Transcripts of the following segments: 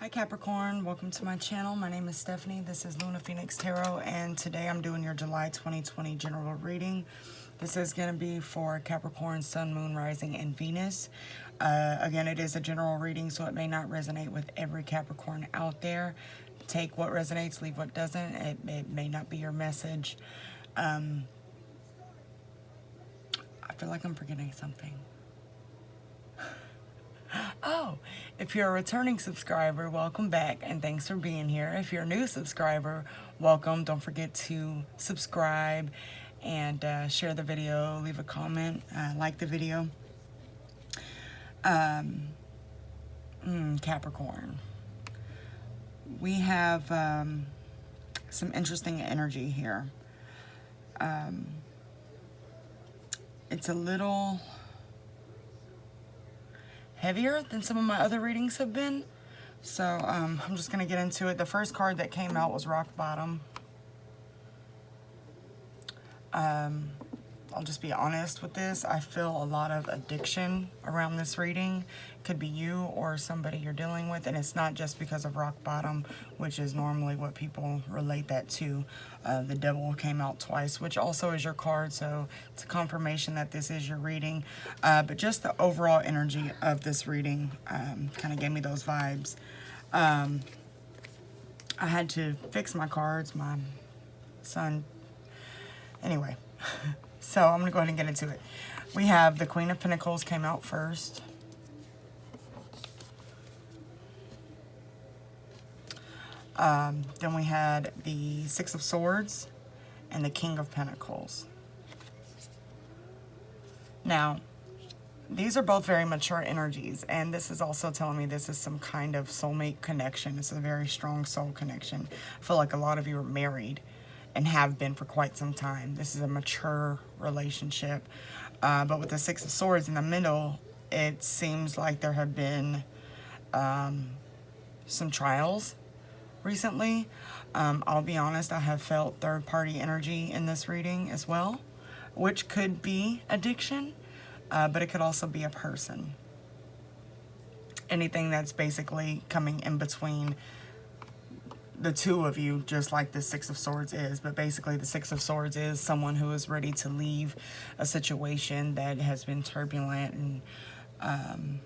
Hi Capricorn, welcome to my channel. My name is Stephanie. This is Luna Phoenix Tarot, and today I'm doing your July 2020 general reading. This is going to be for Capricorn, Sun, Moon, Rising, and Venus. Again, it is a general reading, so it may not resonate with every Capricorn out there. Take what resonates, leave what doesn't. It may not be your message. I feel like I'm forgetting something. Oh, if you're a returning subscriber, welcome back and thanks for being here. If you're a new subscriber, welcome. Don't forget to subscribe and share the video, leave a comment, like the video. Capricorn. We have some interesting energy here. It's a little heavier than some of my other readings have been. So I'm just going to get into it. The first card that came out was Rock Bottom. I'll just be honest with this. I feel a lot of addiction around this reading. Could be you or somebody you're dealing with, and it's not just because of rock bottom, which is normally what people relate that to. The Devil came out twice, which also is your card, so it's a confirmation that this is your reading. But just the overall energy of this reading kind of gave me those vibes. I had to fix my cards. My son... Anyway... So I'm going to go ahead and get into it. We have the Queen of Pentacles came out first. Then we had the Six of Swords and the King of Pentacles. Now, these are both very mature energies, and this is also telling me this is some kind of soulmate connection. It's a very strong soul connection. I feel like a lot of you are married and have been for quite some time. This is a mature relationship. But with the Six of Swords in the middle, it seems like there have been some trials recently. I'll be honest, I have felt third-party energy in this reading as well, which could be addiction, but it could also be a person. Anything that's basically coming in between the two of you, just like the Six of Swords is. But basically the Six of Swords is someone who is ready to leave a situation that has been turbulent and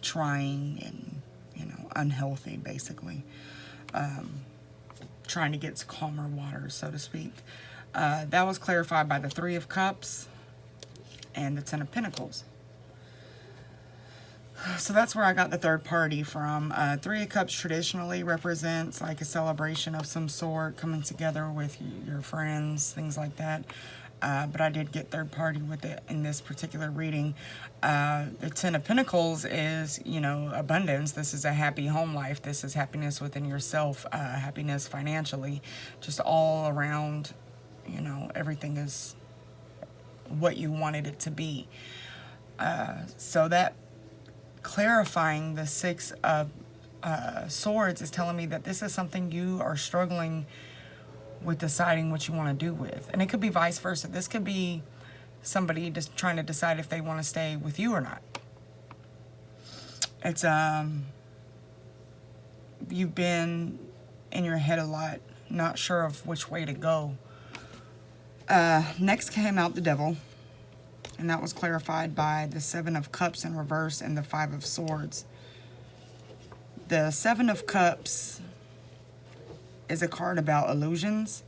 trying and, you know, unhealthy, basically. Trying to get to calmer waters, so to speak. That was clarified by the Three of Cups and the Ten of Pentacles. So that's where I got the third party from. Three of Cups traditionally represents like a celebration of some sort, coming together with your friends, things like that. But I did get third party with it in this particular reading. The Ten of Pentacles is, you know, abundance. This is a happy home life. This is happiness within yourself, happiness financially, just all around, you know, everything is what you wanted it to be. So that clarifying the Six of Swords is telling me that this is something you are struggling with deciding what you want to do with. And it could be vice versa. This could be somebody just trying to decide if they want to stay with you or not. It's, you've been in your head a lot, not sure of which way to go. Next came out the Devil. And that was clarified by the Seven of Cups in reverse and the Five of Swords. The Seven of Cups is a card about illusions,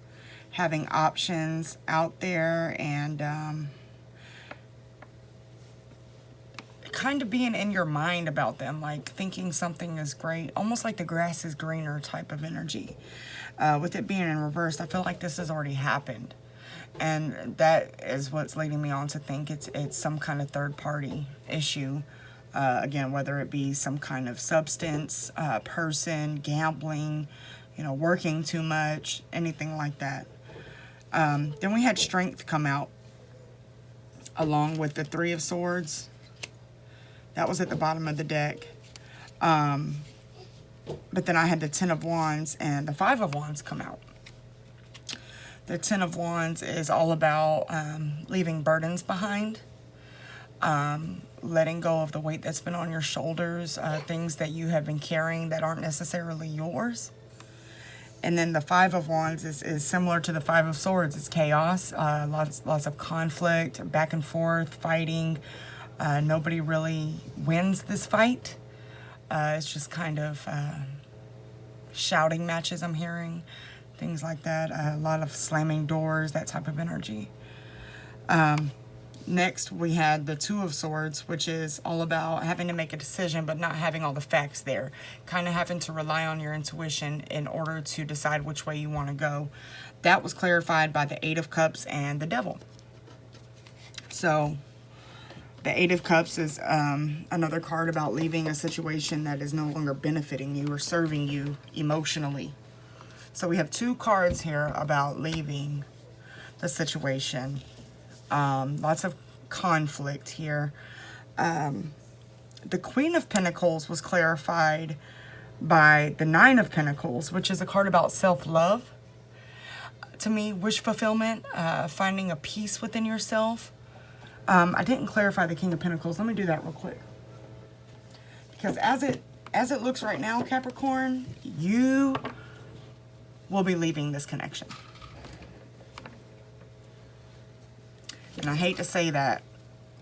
having options out there, and kind of being in your mind about them, like thinking something is great, almost like the grass is greener type of energy. With it being in reverse, I feel like this has already happened. And that is what's leading me on to think it's some kind of third-party issue. Again, whether it be some kind of substance, person, gambling, you know, working too much, anything like that. Then we had Strength come out along with the Three of Swords. That was at the bottom of the deck. But then I had the Ten of Wands and the Five of Wands come out. The Ten of Wands is all about leaving burdens behind. letting go of the weight that's been on your shoulders, things that you have been carrying that aren't necessarily yours. And then the Five of Wands is similar to the Five of Swords. It's chaos, lots of conflict, back and forth, fighting. Nobody really wins this fight. It's just kind of shouting matches I'm hearing, things like that. A lot of slamming doors, that type of energy. Next, we had the Two of Swords, which is all about having to make a decision but not having all the facts there. Kind of having to rely on your intuition in order to decide which way you want to go. That was clarified by the Eight of Cups and the Devil. So, the Eight of Cups is another card about leaving a situation that is no longer benefiting you or serving you emotionally. So, we have two cards here about leaving the situation. Lots of conflict here. The Queen of Pentacles was clarified by the Nine of Pentacles, which is a card about self-love. To me, wish fulfillment, finding a peace within yourself. I didn't clarify the King of Pentacles. Let me do that real quick. Because as it looks right now, Capricorn, you will be leaving this connection. And I hate to say that.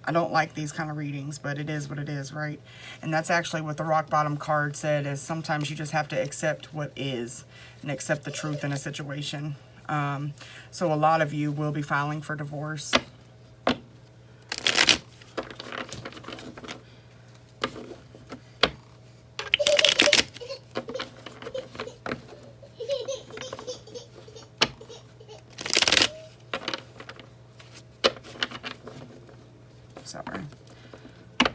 I don't like these kind of readings, but it is what it is, right? And that's actually what the rock bottom card said, is sometimes you just have to accept what is and accept the truth in a situation. So a lot of you will be filing for divorce. Sorry. Can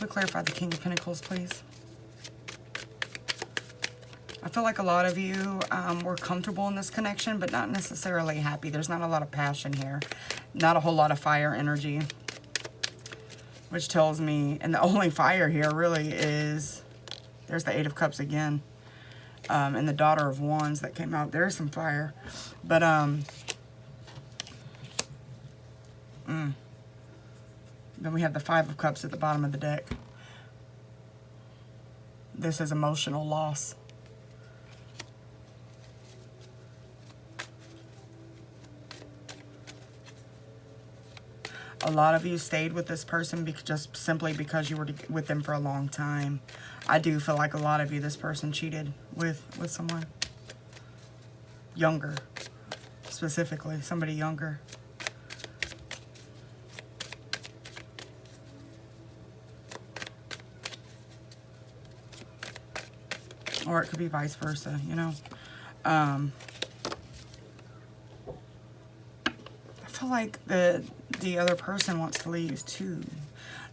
we clarify the King of Pentacles, please? I feel like a lot of you were comfortable in this connection, but not necessarily happy. There's not a lot of passion here. Not a whole lot of fire energy. Which tells me, and the only fire here really is, there's the Eight of Cups again. And the Daughter of Wands that came out. There's some fire. But, then we have the Five of Cups at the bottom of the deck. This is emotional loss. A lot of you stayed with this person just simply because you were with them for a long time. I do feel like a lot of you, this person cheated with someone. Younger, specifically, somebody younger. Or it could be vice versa, you know. I feel like the other person wants to leave too.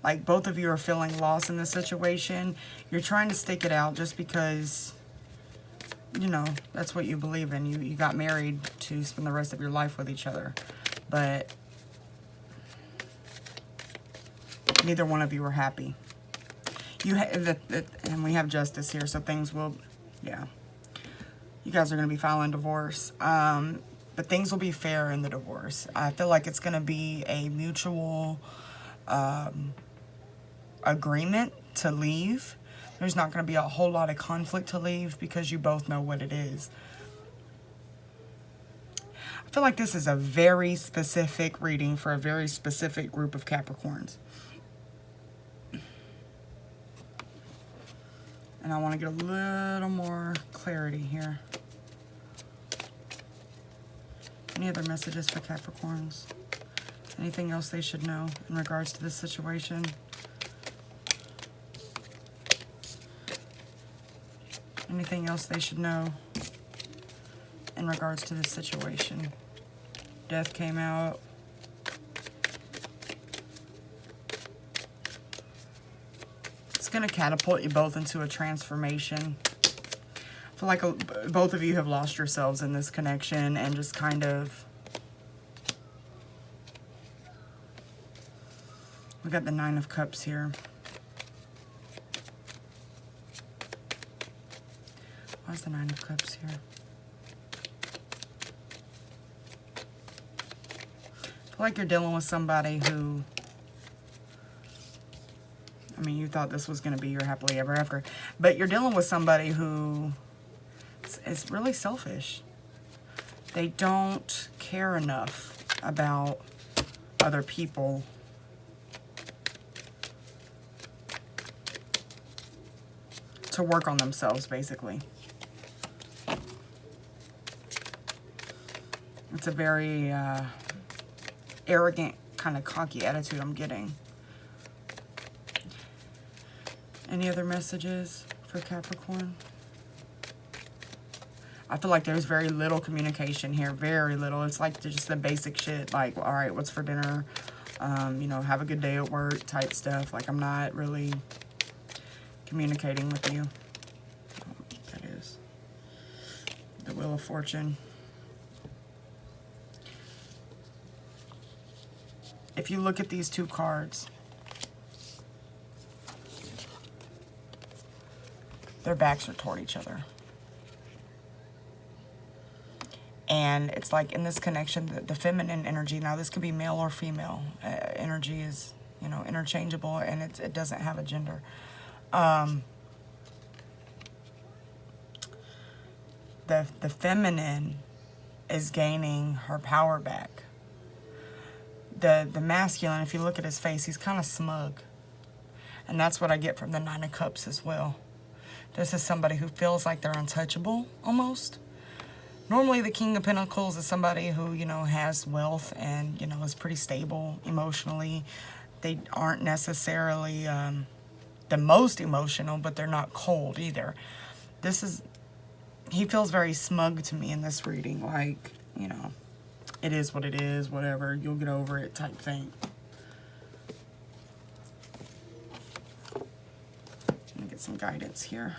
Like both of you are feeling lost in this situation. You're trying to stick it out just because, you know, that's what you believe in. You got married to spend the rest of your life with each other. But neither one of you are happy. And we have Justice here, so things will, yeah. You guys are going to be filing divorce. But things will be fair in the divorce. I feel like it's going to be a mutual agreement to leave. There's not going to be a whole lot of conflict to leave because you both know what it is. I feel like this is a very specific reading for a very specific group of Capricorns. And I want to get a little more clarity here. Any other messages for Capricorns? Anything else they should know in regards to this situation? Anything else they should know in regards to this situation? Death came out. It's going to catapult you both into a transformation. I feel like both of you have lost yourselves in this connection and just kind of... We got the Nine of Cups here. Why is the Nine of Cups here? I feel like you're dealing with somebody who, I mean, you thought this was going to be your happily ever after, but you're dealing with somebody who is really selfish. They don't care enough about other people to work on themselves, basically. It's a very arrogant, kind of cocky attitude I'm getting. Any other messages for Capricorn? I feel like there's very little communication here. Very little. It's like just the basic shit. Like, all right, what's for dinner? You know, have a good day at work type stuff. Like, I'm not really communicating with you. That is the Wheel of Fortune. If you look at these two cards, their backs are toward each other. And it's like in this connection, the feminine energy, now this could be male or female, energy is, you know, interchangeable, and it doesn't have a gender. The feminine is gaining her power back. The masculine, if you look at his face, he's kind of smug. And that's what I get from the Nine of Cups as well. This is somebody who feels like they're untouchable, almost. Normally, the King of Pentacles is somebody who, you know, has wealth and, you know, is pretty stable emotionally. They aren't necessarily the most emotional, but they're not cold either. This is, he feels very smug to me in this reading. Like, you know, it is what it is, whatever, you'll get over it type thing. Let me get some guidance here.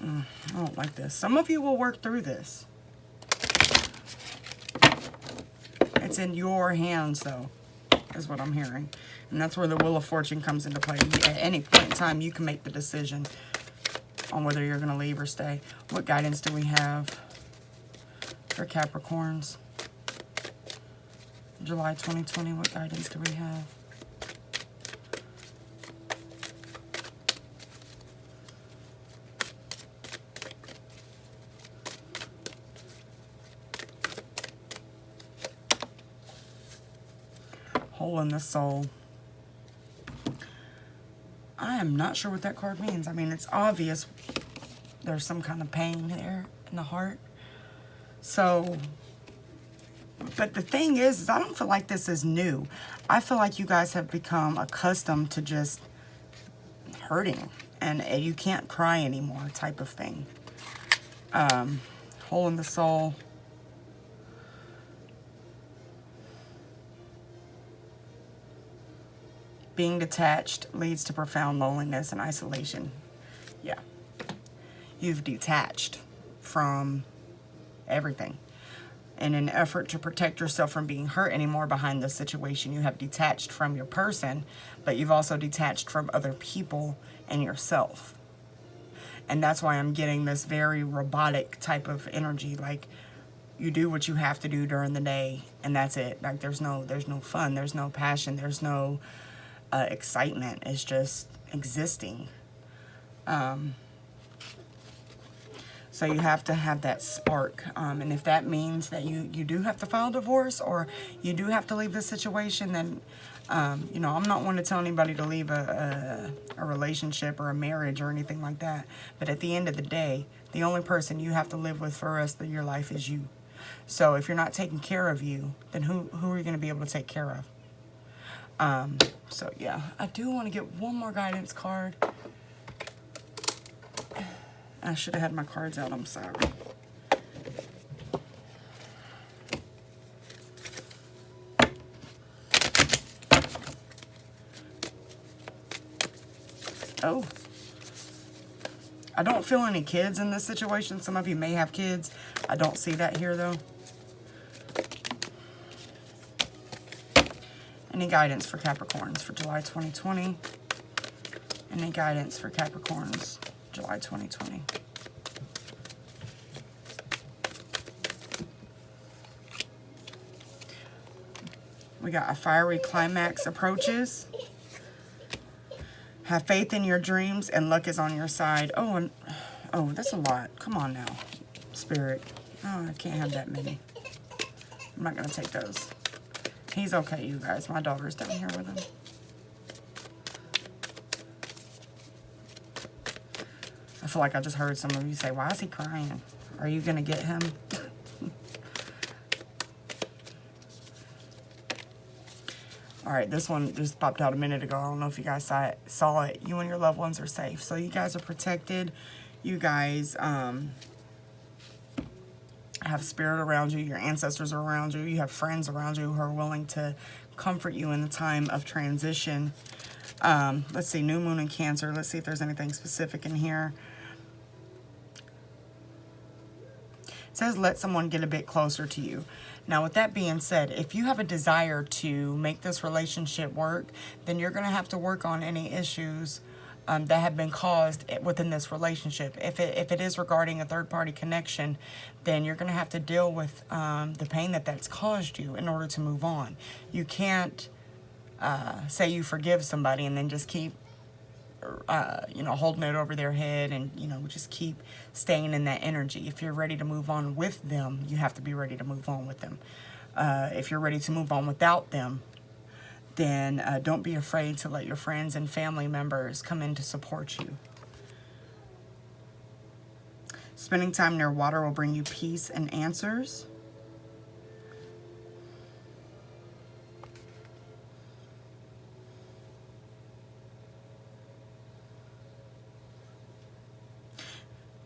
I don't like this. Some of you will work through this. It's in your hands, though, is what I'm hearing. And that's where the Wheel of Fortune comes into play. At any point in time, you can make the decision on whether you're going to leave or stay. What guidance do we have for Capricorns? July 2020, what guidance do we have? Hole in the soul. I am not sure what that card means. I mean, it's obvious there's some kind of pain there in the heart. So, but the thing is I don't feel like this is new. I feel like you guys have become accustomed to just hurting and you can't cry anymore type of thing. Hole in the soul. Being detached leads to profound loneliness and isolation. Yeah. You've detached from everything. In an effort to protect yourself from being hurt anymore behind this situation, you have detached from your person, but you've also detached from other people and yourself. And that's why I'm getting this very robotic type of energy. Like, you do what you have to do during the day, and that's it. Like, there's no fun, there's no passion, there's no excitement. Is just existing. So you have to have that spark, and if that means that you do have to file divorce or you do have to leave this situation, then you know, I'm not one to tell anybody to leave a relationship or a marriage or anything like that, but at the end of the day, the only person you have to live with for the rest of your life is you. So if you're not taking care of you, then who are you going to be able to take care of? So yeah, I do want to get one more guidance card. I should have had my cards out, I'm sorry. Oh. I don't feel any kids in this situation. Some of you may have kids. I don't see that here though. Any guidance for Capricorns for July 2020? Any guidance for Capricorns, July 2020? We got a fiery climax approaches. Have faith in your dreams and luck is on your side. Oh, and oh, that's a lot. Come on now, Spirit. Oh, I can't have that many. I'm not going to take those. He's okay, you guys. My daughter's down here with him. I feel like I just heard some of you say, why is he crying? Are you going to get him? All right, this one just popped out a minute ago. I don't know if you guys saw it. You and your loved ones are safe. So you guys are protected. You guys have spirit around you. Your ancestors are around you. You have friends around you who are willing to comfort you in the time of transition. Let's see, new moon in Cancer. Let's see if there's anything specific in here. It says let someone get a bit closer to you. Now, with that being said, if you have a desire to make this relationship work, then you're going to have to work on any issues that have been caused within this relationship. If it is regarding a third-party connection, then you're going to have to deal with the pain that's caused you in order to move on. You can't say you forgive somebody and then just keep holding it over their head and, just keep staying in that energy. If you're ready to move on with them, you have to be ready to move on with them. If you're ready to move on without them, then don't be afraid to let your friends and family members come in to support you. Spending time near water will bring you peace and answers.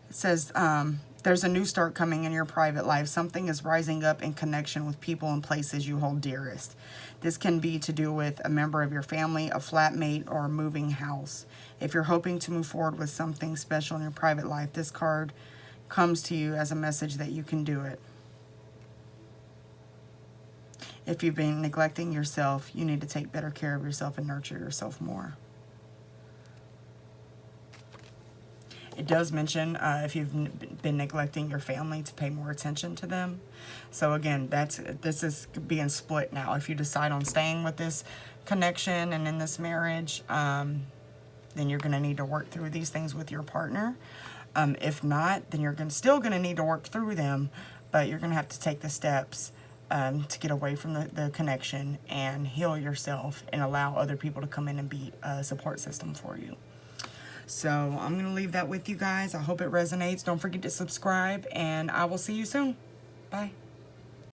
It says, there's a new start coming in your private life. Something is rising up in connection with people and places you hold dearest. This can be to do with a member of your family, a flatmate, or a moving house. If you're hoping to move forward with something special in your private life, this card comes to you as a message that you can do it. If you've been neglecting yourself, you need to take better care of yourself and nurture yourself more. It does mention if you've been neglecting your family to pay more attention to them. So again, this is being split now. If you decide on staying with this connection and in this marriage, then you're going to need to work through these things with your partner. If not, then you're still going to need to work through them, but you're going to have to take the steps to get away from the connection and heal yourself and allow other people to come in and be a support system for you. So I'm going to leave that with you guys. I hope it resonates. Don't forget to subscribe, and I will see you soon. Bye.